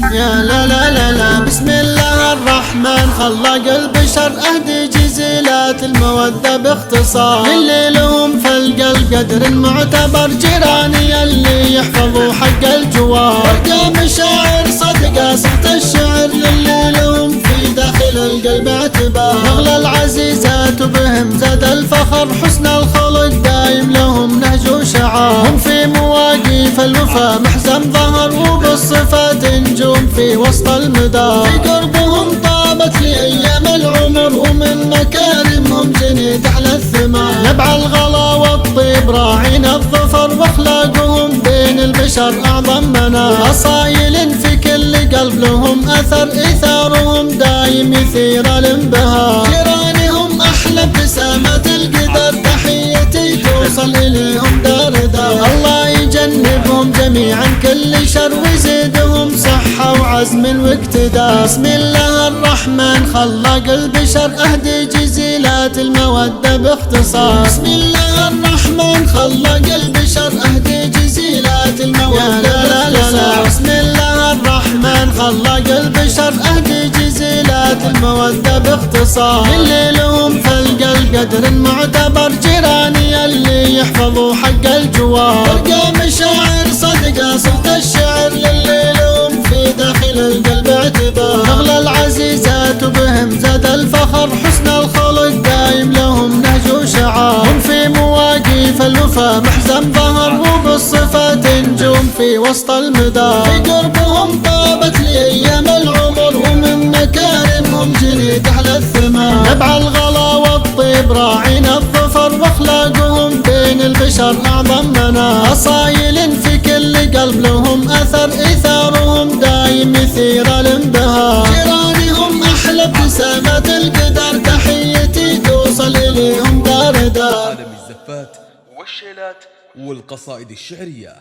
يا لا لا لا لا، بسم الله الرحمن خلق البشر، أهدي جزيلات المودة باختصار للي لهم فلق القدر المعتبر، جيراني اللي يحفظوا حق الجوار، ارقى مشاعر صدقة صوت الشعر للي لهم في داخل القلب اعتبار، نغلى العزيزات وبهم زاد الفخر، حسن الخلق دايم لهم نهج وشعار، هم في مواقف الوفا محزن ظهر، وبالصفات نجوم في وسط المدار، في قربهم طابت لي ايام العمر، ومن مكارمهم جنيت على الثمار، نبع الغلا والطيب راعين الظفر، واخلاقهم بين البشر اعظم منار، اصايل في كل قلب لهم اثر، ايثارهم دايم يثير الانبهار، جيرانهم احلى ابتسامات القدر، تحيتي توصل اليهم دار دار، الله يجنبهم جميعا كل شر، ويزيدهم صحة وعزم واقتدار، بسم الله الرحمن خلق البشر، أهدي جزيلات المودة باختصار، بسم الله الرحمن خلق البشر، أهدي جزيلات المودة باختصار، بسم الله الرحمن خلق البشر، أهدي جزيلات المودة باختصار، اللي لهم فلق القدر المعتبر، جيراني اللي يحفظوا حق الجوار، ارقى مشاعر صدقة صوت الشعر للي لهم في داخل القلب اعتبار، نغلى العزيزات وبهم زاد الفخر، حسن الخلق دايم لهم نهج وشعار، هم في مواقف الوفا محزن ظهر، وبالصفات نجوم في وسط المدار، في قربهم طابت لي ايام العمر، ومن مكارمهم جنيت على الثمار، نبع الغلا والطيب راعين الظفر، واخلاقهم بين البشر اعظم منار، اصايل في كل قلب لهم اثر، ايثارهم دايم يثير الانبهار، جيرانهم احلى ابتسامات القدر، تحيتي توصل اليهم دار دار. عالم الزفات والشيلات والقصائد الشعرية.